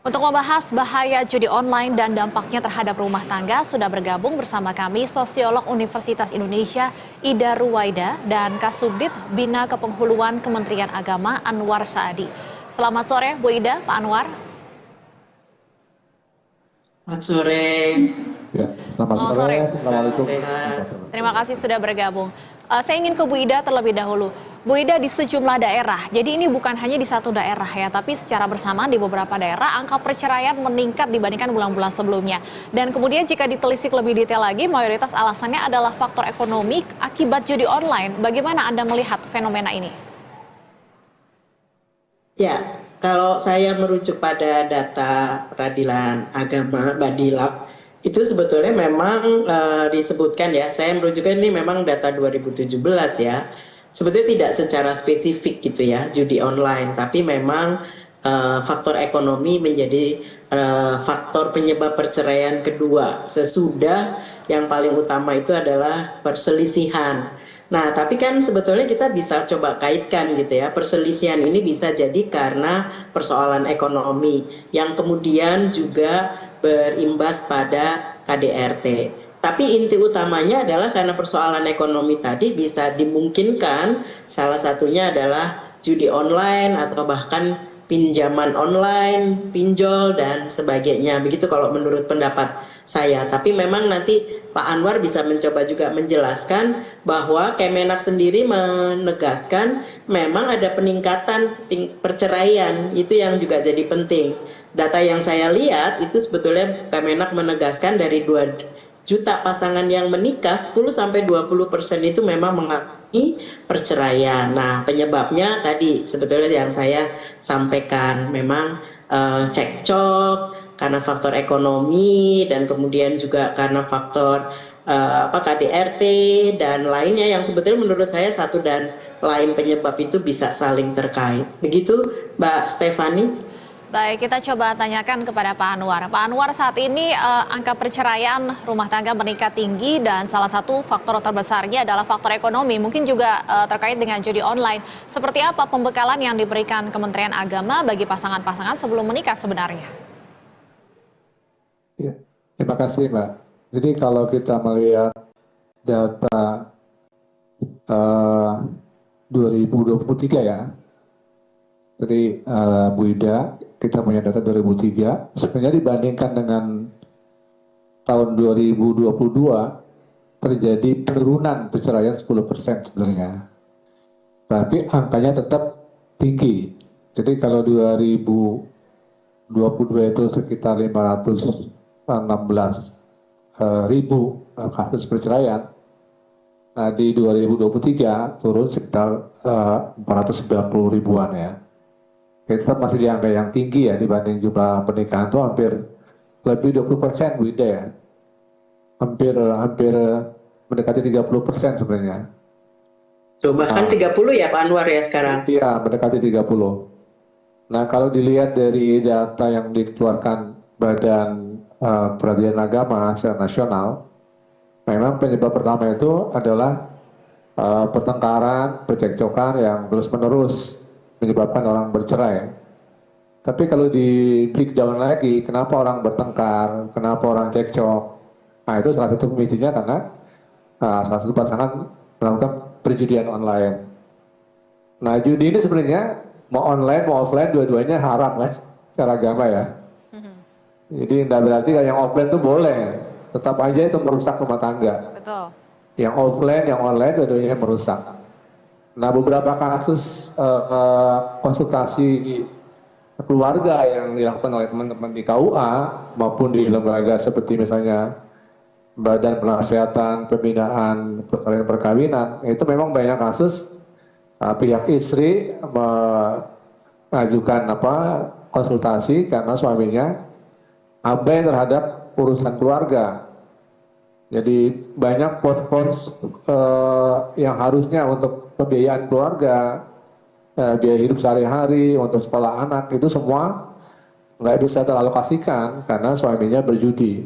Untuk membahas bahaya judi online dan dampaknya terhadap rumah tangga, sudah bergabung bersama kami Sosiolog Universitas Indonesia Ida Ruwaida dan Kasubdit Bina Kepenghuluan Kementerian Agama Anwar Saadi. Selamat sore Bu Ida, Pak Anwar. Selamat sore. Ya, selamat sore. Assalamualaikum. Sehat. Terima kasih sudah bergabung. Saya ingin ke Bu Ida terlebih dahulu. Bu Ida, di sejumlah daerah, jadi ini bukan hanya di satu daerah ya, tapi secara bersamaan di beberapa daerah angka perceraian meningkat dibandingkan bulan-bulan sebelumnya. Dan kemudian jika ditelisik lebih detail lagi, mayoritas alasannya adalah faktor ekonomi akibat judi online. Bagaimana Anda melihat fenomena ini? Ya, kalau saya merujuk pada data Peradilan Agama Badilab, itu sebetulnya memang disebutkan ya, saya merujukkan ini memang data 2017 ya. Sebetulnya tidak secara spesifik gitu ya, judi online, tapi memang faktor ekonomi menjadi faktor penyebab perceraian kedua, sesudah yang paling utama itu adalah perselisihan. Nah, tapi kan sebetulnya kita bisa coba kaitkan gitu ya, perselisihan ini bisa jadi karena persoalan ekonomi yang kemudian juga berimbas pada KDRT. Tapi inti utamanya adalah karena persoalan ekonomi tadi bisa dimungkinkan salah satunya adalah judi online atau bahkan pinjaman online, pinjol dan sebagainya. Begitu kalau menurut pendapat saya. Tapi memang nanti Pak Anwar bisa mencoba juga menjelaskan bahwa Kemenak sendiri menegaskan memang ada peningkatan perceraian, itu yang juga jadi penting. Data yang saya lihat itu sebetulnya Kemenak menegaskan dari 2 juta pasangan yang menikah, 10-20% itu memang mengalami perceraian. Nah, penyebabnya tadi sebetulnya yang saya sampaikan memang cekcok karena faktor ekonomi dan kemudian juga karena faktor KDRT dan lainnya yang sebetulnya menurut saya satu dan lain penyebab itu bisa saling terkait. Begitu Mbak Stefani? Baik, kita coba tanyakan kepada Pak Anwar. Pak Anwar, saat ini angka perceraian rumah tangga meningkat tinggi dan salah satu faktor terbesarnya adalah faktor ekonomi, mungkin juga terkait dengan judi online. Seperti apa pembekalan yang diberikan Kementerian Agama bagi pasangan-pasangan sebelum menikah sebenarnya? Ya, terima kasih Mbak. Jadi kalau kita melihat data 2023 ya, jadi Bu Ida, kita punya data 2003, sebenarnya dibandingkan dengan tahun 2022 terjadi penurunan perceraian 10% sebenarnya. Tapi angkanya tetap tinggi. Jadi kalau 2022 itu sekitar 516 ribu kasus perceraian. Nah di 2023 turun sekitar 490 ribuan ya. Kita masih di angka yang tinggi ya dibanding jumlah pernikahan itu hampir lebih 20% Bu Ida ya. Hampir mendekati 30% sebenarnya. Coba kan 30 ya Pak Anwar ya sekarang? Iya, mendekati 30. Nah kalau dilihat dari data yang dikeluarkan Badan Peradilan Agama secara nasional, memang penyebab pertama itu adalah pertengkaran, percekcokan yang terus-menerus menyebabkan orang bercerai. Tapi kalau di breakdown lagi, kenapa orang bertengkar, kenapa orang cekcok? Nah itu salah satu pemicunya karena salah satu pasangan melakukan perjudian online. Nah judi ini sebenarnya mau online mau offline dua-duanya haram kan, secara agama ya. Jadi tidak berarti yang offline itu boleh, tetap aja itu merusak rumah tangga. Betul. Yang offline, yang online dua-duanya merusak. Nah beberapa kasus konsultasi keluarga yang dilakukan oleh teman-teman di KUA maupun di lembaga seperti misalnya Badan Penasehatan Pembinaan Perceraian Perkawinan, itu memang banyak kasus pihak istri mengajukan konsultasi karena suaminya abai terhadap urusan keluarga. Jadi banyak pos-pos yang harusnya untuk pembiayaan keluarga, biaya hidup sehari-hari, untuk sekolah anak, itu semua nggak bisa teralokasikan karena suaminya berjudi.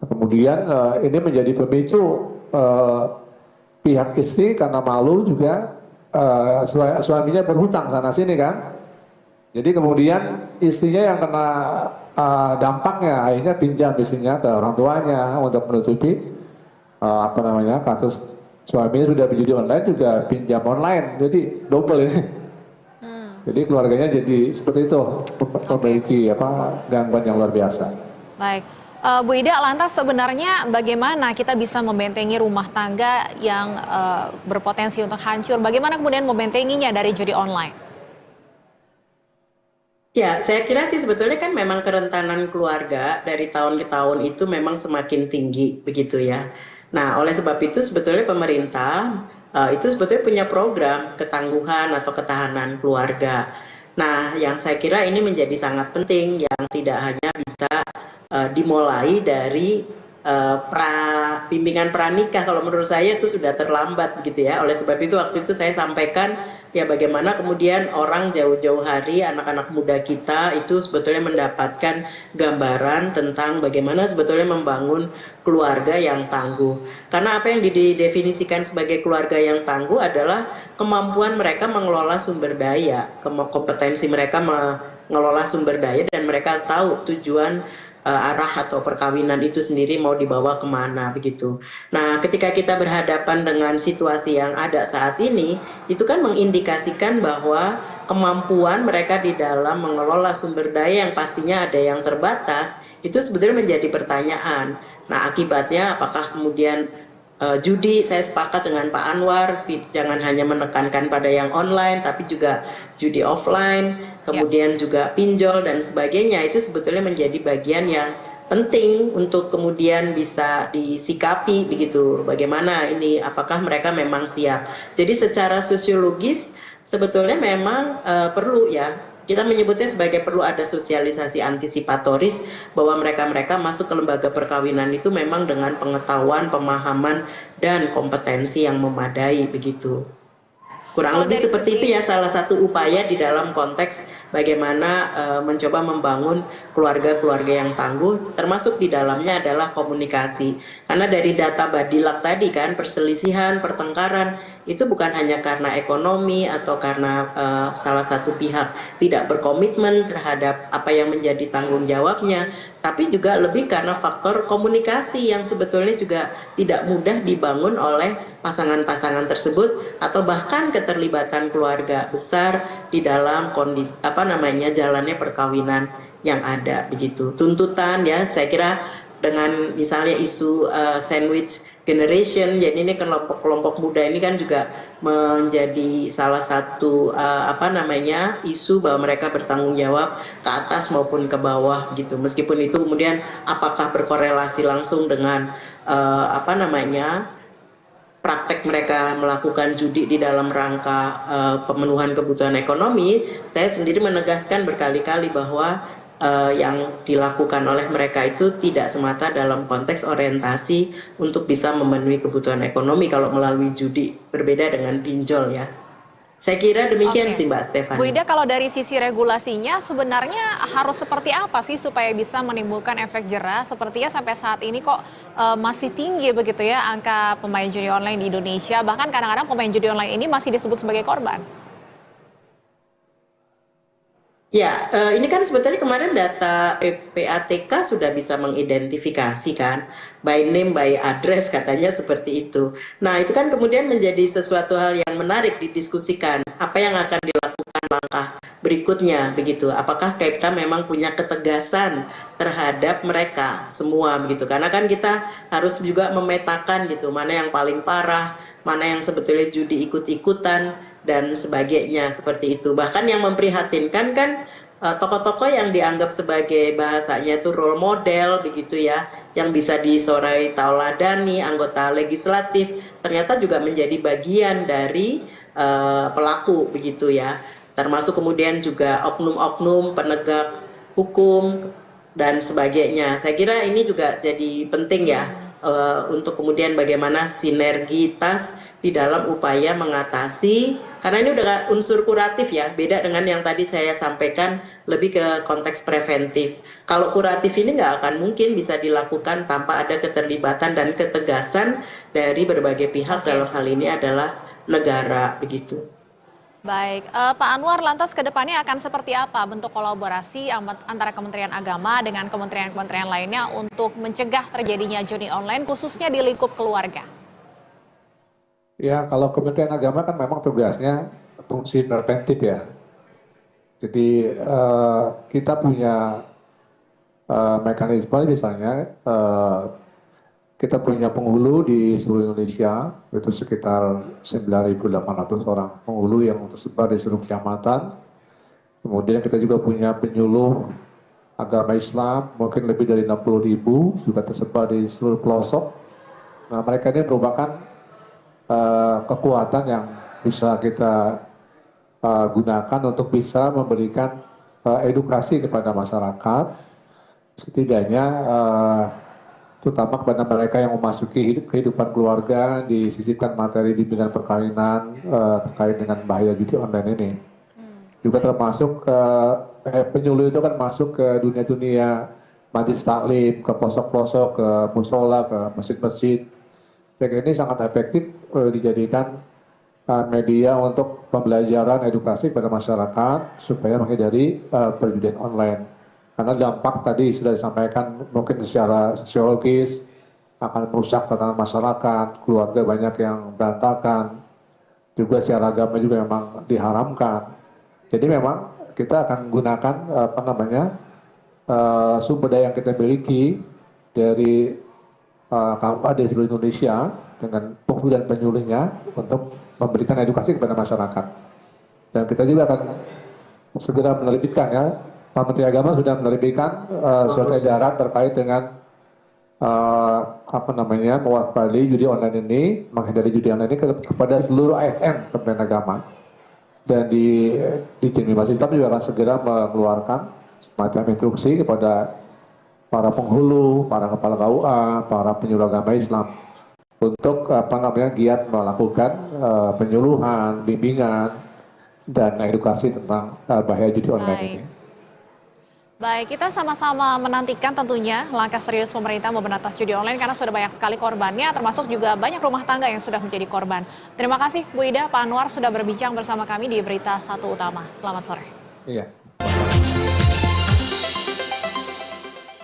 Kemudian ini menjadi pemicu pihak istri karena malu juga suaminya berhutang sana sini kan. Jadi kemudian istrinya yang kena dampaknya, akhirnya pinjam istrinya ke orang tuanya untuk menutupi kasus suaminya sudah berjudi online juga pinjam online, jadi double ini. Jadi keluarganya jadi seperti itu, memiliki gangguan yang luar biasa. Baik. Bu Ida, lantas sebenarnya bagaimana kita bisa membentengi rumah tangga yang berpotensi untuk hancur? Bagaimana kemudian membentenginya dari judi online? Ya, saya kira sih sebetulnya kan memang kerentanan keluarga dari tahun ke tahun itu memang semakin tinggi begitu ya. Nah, oleh sebab itu sebetulnya pemerintah itu sebetulnya punya program ketangguhan atau ketahanan keluarga. Nah, yang saya kira ini menjadi sangat penting yang tidak hanya bisa dimulai dari bimbingan pranikah. Kalau menurut saya itu sudah terlambat gitu ya. Oleh sebab itu waktu itu saya sampaikan ya bagaimana kemudian orang jauh-jauh hari, anak-anak muda kita itu sebetulnya mendapatkan gambaran tentang bagaimana sebetulnya membangun keluarga yang tangguh. Karena apa yang didefinisikan sebagai keluarga yang tangguh adalah kemampuan mereka mengelola sumber daya, kompetensi mereka mengelola sumber daya, dan mereka tahu tujuan arah atau perkawinan itu sendiri mau dibawa kemana begitu. Nah, ketika kita berhadapan dengan situasi yang ada saat ini, itu kan mengindikasikan bahwa kemampuan mereka di dalam mengelola sumber daya yang pastinya ada yang terbatas, itu sebetulnya menjadi pertanyaan. Nah, akibatnya apakah kemudian judi, saya sepakat dengan Pak Anwar, jangan hanya menekankan pada yang online, tapi juga judi offline, kemudian juga pinjol dan sebagainya, itu sebetulnya menjadi bagian yang penting untuk kemudian bisa disikapi begitu. Bagaimana ini, apakah mereka memang siap? Jadi secara sosiologis sebetulnya memang perlu ya, kita menyebutnya sebagai perlu ada sosialisasi antisipatoris bahwa mereka-mereka masuk ke lembaga perkawinan itu memang dengan pengetahuan, pemahaman, dan kompetensi yang memadai begitu. Kurang lebih seperti itu ya, salah satu upaya di dalam konteks bagaimana mencoba membangun keluarga-keluarga yang tangguh, termasuk di dalamnya adalah komunikasi. Karena dari data Badilak tadi kan, perselisihan, pertengkaran itu bukan hanya karena ekonomi atau karena salah satu pihak tidak berkomitmen terhadap apa yang menjadi tanggung jawabnya, tapi juga lebih karena faktor komunikasi yang sebetulnya juga tidak mudah dibangun oleh pasangan-pasangan tersebut, atau bahkan keterlibatan keluarga besar di dalam kondisi jalannya perkawinan yang ada begitu. Tuntutan ya, saya kira dengan misalnya isu sandwich generation, jadi ini kelompok muda ini kan juga menjadi salah satu isu bahwa mereka bertanggung jawab ke atas maupun ke bawah gitu. Meskipun itu kemudian apakah berkorelasi langsung dengan praktek mereka melakukan judi di dalam rangka pemenuhan kebutuhan ekonomi, saya sendiri menegaskan berkali-kali bahwa yang dilakukan oleh mereka itu tidak semata dalam konteks orientasi untuk bisa memenuhi kebutuhan ekonomi kalau melalui judi, berbeda dengan pinjol ya. Saya kira demikian sih Mbak Stefani. Bu Ida, kalau dari sisi regulasinya sebenarnya harus seperti apa sih supaya bisa menimbulkan efek jera? Sepertinya sampai saat ini kok masih tinggi begitu ya angka pemain judi online di Indonesia. Bahkan kadang-kadang pemain judi online ini masih disebut sebagai korban. Ya, ini kan sebetulnya kemarin data PPATK sudah bisa mengidentifikasi kan, by name, by address katanya seperti itu. Nah, itu kan kemudian menjadi sesuatu hal yang menarik didiskusikan. Apa yang akan dilakukan langkah berikutnya begitu? Apakah kita memang punya ketegasan terhadap mereka semua begitu? Karena kan kita harus juga memetakan gitu, mana yang paling parah, mana yang sebetulnya judi ikut-ikutan, dan sebagainya seperti itu. Bahkan yang memprihatinkan kan tokoh-tokoh yang dianggap sebagai bahasanya itu role model begitu ya, yang bisa disorai tauladani anggota legislatif, ternyata juga menjadi bagian dari pelaku begitu ya. Termasuk kemudian juga oknum-oknum penegak hukum dan sebagainya. Saya kira ini juga jadi penting ya untuk kemudian bagaimana sinergitas di dalam upaya mengatasi, karena ini udah unsur kuratif ya, beda dengan yang tadi saya sampaikan lebih ke konteks preventif. Kalau kuratif ini nggak akan mungkin bisa dilakukan tanpa ada keterlibatan dan ketegasan dari berbagai pihak, dalam hal ini adalah negara begitu. Baik, Pak Anwar, lantas ke depannya akan seperti apa bentuk kolaborasi antara Kementerian Agama dengan kementerian-kementerian lainnya untuk mencegah terjadinya judi online khususnya di lingkup keluarga? Ya, kalau Kementerian Agama kan memang tugasnya fungsi preventif ya. Jadi kita punya mekanisme misalnya kita punya penghulu di seluruh Indonesia, itu sekitar 9.800 orang penghulu yang tersebar di seluruh kecamatan. Kemudian kita juga punya penyuluh agama Islam, mungkin lebih dari 60.000, juga tersebar di seluruh pelosok. Nah, mereka ini merupakan kekuatan yang bisa kita gunakan untuk bisa memberikan edukasi kepada masyarakat, setidaknya terutama kepada mereka yang memasuki kehidupan keluarga, disisipkan materi bimbingan perkawinan terkait dengan bahaya judi online ini. Juga termasuk penyuluh itu kan masuk ke dunia-dunia majelis taklim, ke pelosok-pelosok, ke musola, ke masjid-masjid. Dan ini sangat efektif dijadikan media untuk pembelajaran edukasi kepada masyarakat supaya menghindari perjudian online. Karena dampak tadi sudah disampaikan mungkin secara sosiologis akan merusak tatanan masyarakat, keluarga banyak yang berantakan, juga secara agama juga memang diharamkan. Jadi memang kita akan gunakan sumber daya yang kita miliki dari KUA di seluruh Indonesia dengan penghulu dan penyuluhnya untuk memberikan edukasi kepada masyarakat. Dan kita juga akan segera menerbitkan ya. Pak Menteri Agama sudah menerbitkan surat edaran terkait dengan mewaspadai judi online ini, menghindari judi online ini kepada seluruh ASN Kementerian Agama. Dan di Jimmy Masjid kami juga akan segera mengeluarkan semacam instruksi kepada para penghulu, para kepala KUA, para penyuluh agama Islam untuk giat melakukan penyuluhan, bimbingan, dan edukasi tentang bahaya judi online ini. Baik, kita sama-sama menantikan tentunya langkah serius pemerintah memberantas judi online karena sudah banyak sekali korbannya, termasuk juga banyak rumah tangga yang sudah menjadi korban. Terima kasih Bu Ida, Pak Anwar sudah berbincang bersama kami di Berita Satu Utama. Selamat sore. Iya.